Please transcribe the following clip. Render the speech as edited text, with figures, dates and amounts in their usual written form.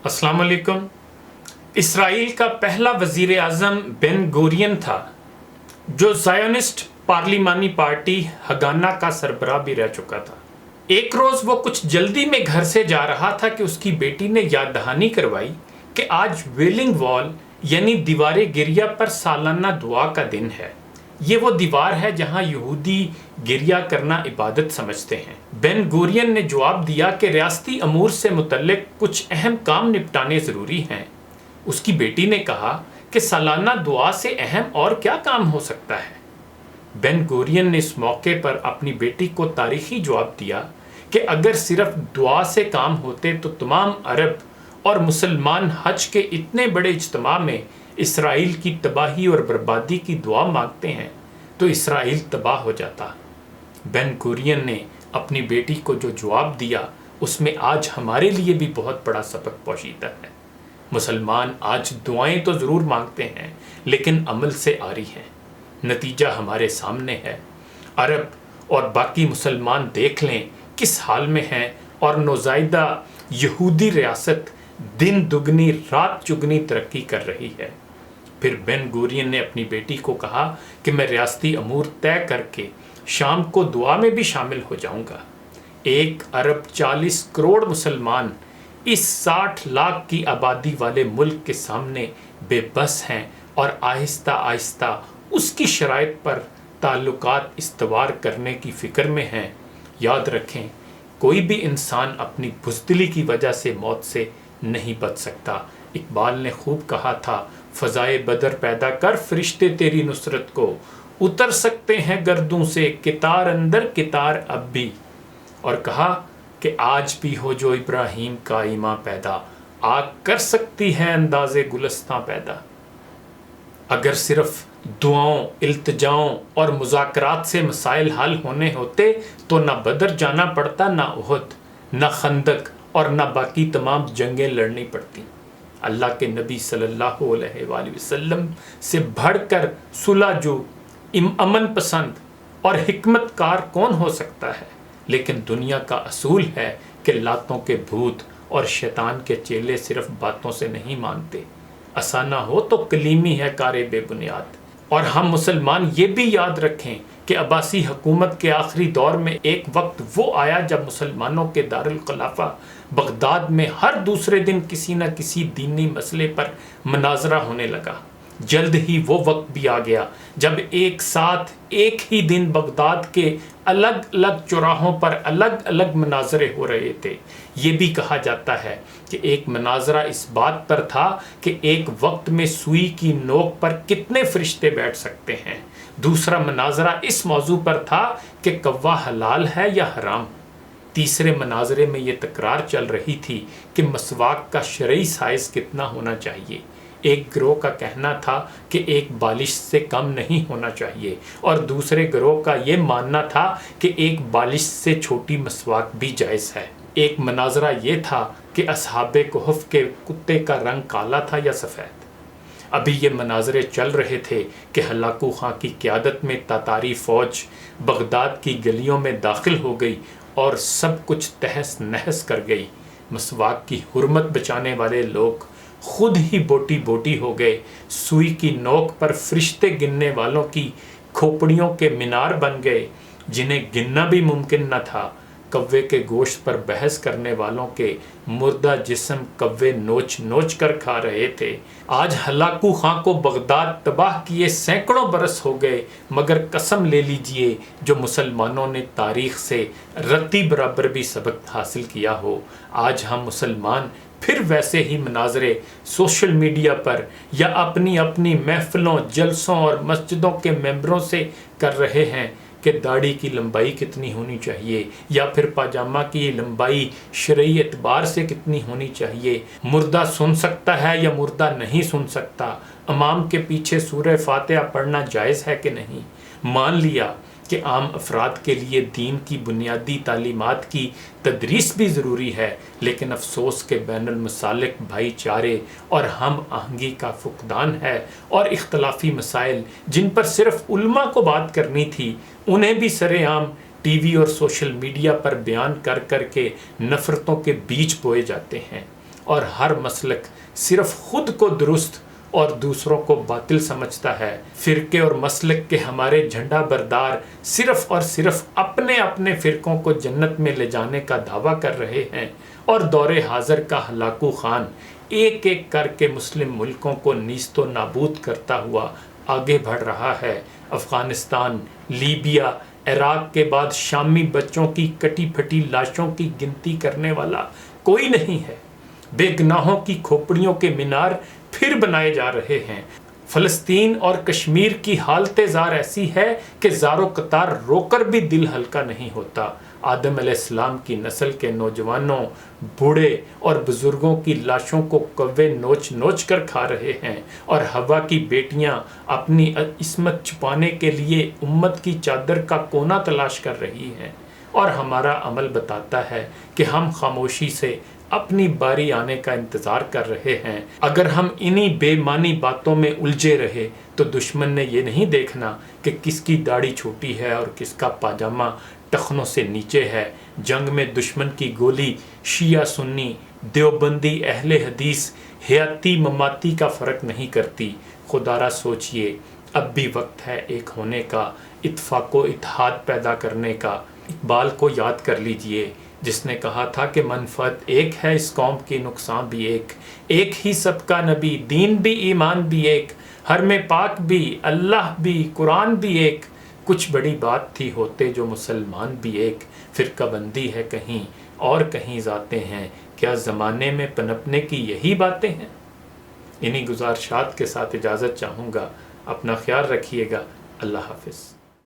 السلام علیکم۔ اسرائیل کا پہلا وزیر اعظم بن گورین تھا جو زائونسٹ پارلیمانی پارٹی ہگانا کا سربراہ بھی رہ چکا تھا۔ ایک روز وہ کچھ جلدی میں گھر سے جا رہا تھا کہ اس کی بیٹی نے یاد دہانی کروائی کہ آج ویلنگ وال یعنی دیوار گریہ پر سالانہ دعا کا دن ہے۔ یہ وہ دیوار ہے جہاں یہودی گریہ کرنا عبادت سمجھتے ہیں۔ بن گورین نے جواب دیا کہ ریاستی امور سے متعلق کچھ اہم کام نپٹانے ضروری ہیں۔ اس کی بیٹی نے کہا کہ سالانہ دعا سے اہم اور کیا کام ہو سکتا ہے؟ بن گورین نے اس موقع پر اپنی بیٹی کو تاریخی جواب دیا کہ اگر صرف دعا سے کام ہوتے تو تمام عرب اور مسلمان حج کے اتنے بڑے اجتماع میں اسرائیل کی تباہی اور بربادی کی دعا مانگتے ہیں تو اسرائیل تباہ ہو جاتا۔ بن گورین نے اپنی بیٹی کو جو جواب دیا اس میں آج ہمارے لیے بھی بہت بڑا سبق پوشیدہ ہے۔ مسلمان آج دعائیں تو ضرور مانگتے ہیں لیکن عمل سے عاری ہیں۔ نتیجہ ہمارے سامنے ہے۔ عرب اور باقی مسلمان دیکھ لیں کس حال میں ہیں اور نوزائیدہ یہودی ریاست دن دگنی رات چگنی ترقی کر رہی ہے۔ پھر بن گورین نے اپنی بیٹی کو کہا کہ میں ریاستی امور طے کر کے شام کو دعا میں بھی شامل ہو جاؤں گا۔ 1 ارب 40 کروڑ مسلمان اس 60 لاکھ کی آبادی والے ملک کے سامنے بے بس ہیں اور آہستہ آہستہ اس کی شرائط پر تعلقات استوار کرنے کی فکر میں ہیں۔ یاد رکھیں، کوئی بھی انسان اپنی بزدلی کی وجہ سے موت سے نہیں بچ سکتا۔ اقبال نے خوب کہا تھا، فضائے بدر پیدا کر فرشتے تیری نصرت کو، اتر سکتے ہیں گردوں سے کتار اندر کتار اب بھی، اور کہا کہ آج بھی ہو جو ابراہیم کا ایمان پیدا، آگ کر سکتی ہے انداز گلستاں پیدا۔ اگر صرف دعاؤں، التجاؤں اور مذاکرات سے مسائل حل ہونے ہوتے تو نہ بدر جانا پڑتا، نہ احد، نہ خندق اور نہ باقی تمام جنگیں لڑنی پڑتی۔ اللہ کے نبی صلی اللہ علیہ وآلہ وسلم سے بڑھ کر صلح جو، امن پسند اور حکمت کار کون ہو سکتا ہے؟ لیکن دنیا کا اصول ہے کہ لاتوں کے بھوت اور شیطان کے چیلے صرف باتوں سے نہیں مانتے، ایسا نہ ہو تو کلیمی ہے کار بے بنیاد۔ اور ہم مسلمان یہ بھی یاد رکھیں کہ عباسی حکومت کے آخری دور میں ایک وقت وہ آیا جب مسلمانوں کے دارالخلافہ بغداد میں ہر دوسرے دن کسی نہ کسی دینی مسئلے پر مناظرہ ہونے لگا۔ جلد ہی وہ وقت بھی آ گیا جب ایک ساتھ ایک ہی دن بغداد کے الگ الگ چوراہوں پر الگ الگ مناظرے ہو رہے تھے۔ یہ بھی کہا جاتا ہے کہ ایک مناظرہ اس بات پر تھا کہ ایک وقت میں سوئی کی نوک پر کتنے فرشتے بیٹھ سکتے ہیں۔ دوسرا مناظرہ اس موضوع پر تھا کہ کوا حلال ہے یا حرام۔ تیسرے مناظرے میں یہ تکرار چل رہی تھی کہ مسواک کا شرعی سائز کتنا ہونا چاہیے۔ ایک گروہ کا کہنا تھا کہ ایک بالش سے کم نہیں ہونا چاہیے اور دوسرے گروہ کا یہ ماننا تھا کہ ایک بالش سے چھوٹی مسواک بھی جائز ہے۔ ایک مناظرہ یہ تھا کہ اصحاب کہف کے کتے کا رنگ کالا تھا یا سفید۔ ابھی یہ مناظرے چل رہے تھے کہ ہلاکو خان کی قیادت میں تاتاری فوج بغداد کی گلیوں میں داخل ہو گئی اور سب کچھ تہس نہس کر گئی۔ مسواک کی حرمت بچانے والے لوگ خود ہی بوٹی بوٹی ہو گئے۔ سوئی کی نوک پر فرشتے گننے والوں کی کھوپڑیوں کے مینار بن گئے جنہیں گننا بھی ممکن نہ تھا۔ کوے کے گوشت پر بحث کرنے والوں کے مردہ جسم کوے نوچ نوچ کر کھا رہے تھے۔ آج ہلاکو خان کو بغداد تباہ کیے سینکڑوں برس ہو گئے، مگر قسم لے لیجئے جو مسلمانوں نے تاریخ سے رتی برابر بھی سبق حاصل کیا ہو، آج ہم مسلمان پھر ویسے ہی مناظرے سوشل میڈیا پر یا اپنی اپنی محفلوں، جلسوں اور مسجدوں کے ممبروں سے کر رہے ہیں کہ داڑھی کی لمبائی کتنی ہونی چاہیے یا پھر پاجامہ کی لمبائی شرعی اعتبار سے کتنی ہونی چاہیے، مردہ سن سکتا ہے یا مردہ نہیں سن سکتا، امام کے پیچھے سورہ فاتحہ پڑھنا جائز ہے کہ نہیں۔ مان لیا کہ عام افراد کے لیے دین کی بنیادی تعلیمات کی تدریس بھی ضروری ہے، لیکن افسوس کہ بین المسالک بھائی چارے اور ہم آہنگی کا فقدان ہے اور اختلافی مسائل جن پر صرف علماء کو بات کرنی تھی انہیں بھی سر عام ٹی وی اور سوشل میڈیا پر بیان کر کر کے نفرتوں کے بیج بوئے جاتے ہیں۔ اور ہر مسلک صرف خود کو درست اور دوسروں کو باطل سمجھتا ہے۔ فرقے اور مسلک کے ہمارے جھنڈا بردار صرف اور صرف اپنے اپنے فرقوں کو جنت میں لے جانے کا دعویٰ کر رہے ہیں، اور دور حاضر کا ہلاکو خان ایک ایک کر کے مسلم ملکوں کو نیست و نابود کرتا ہوا آگے بڑھ رہا ہے۔ افغانستان، لیبیا، عراق کے بعد شامی بچوں کی کٹی پھٹی لاشوں کی گنتی کرنے والا کوئی نہیں ہے۔ بے گناہوں کی کھوپڑیوں کے مینار پھر بنائے جا رہے ہیں۔ فلسطین اور کشمیر کی حالت زار ایسی ہے کہ زارو قطار رو کر بھی دل ہلکا نہیں ہوتا۔ آدم علیہ السلام کی نسل کے نوجوانوں، بوڑھے اور بزرگوں کی لاشوں کو کوے نوچ نوچ کر کھا رہے ہیں، اور ہوا کی بیٹیاں اپنی عصمت چھپانے کے لیے امت کی چادر کا کونا تلاش کر رہی ہیں، اور ہمارا عمل بتاتا ہے کہ ہم خاموشی سے اپنی باری آنے کا انتظار کر رہے ہیں۔ اگر ہم انہی بے معنی باتوں میں الجھے رہے تو دشمن نے یہ نہیں دیکھنا کہ کس کی داڑھی چھوٹی ہے اور کس کا پاجامہ ٹخنوں سے نیچے ہے۔ جنگ میں دشمن کی گولی شیعہ سنی، دیوبندی، اہل حدیث، حیاتی مماتی کا فرق نہیں کرتی۔ خدا را سوچئے، اب بھی وقت ہے ایک ہونے کا، اتفاق و اتحاد پیدا کرنے کا۔ اقبال کو یاد کر لیجئے، جس نے کہا تھا کہ منفعت ایک ہے اس قوم کی، نقصان بھی ایک ہی سب کا نبی، دین بھی ایمان بھی ایک، حرم پاک بھی، اللہ بھی، قرآن بھی ایک، کچھ بڑی بات تھی ہوتے جو مسلمان بھی ایک، فرقہ بندی ہے کہیں اور کہیں ذاتیں ہیں، کیا زمانے میں پنپنے کی یہی باتیں ہیں؟ انہی گزارشات کے ساتھ اجازت چاہوں گا، اپنا خیال رکھیے گا، اللہ حافظ۔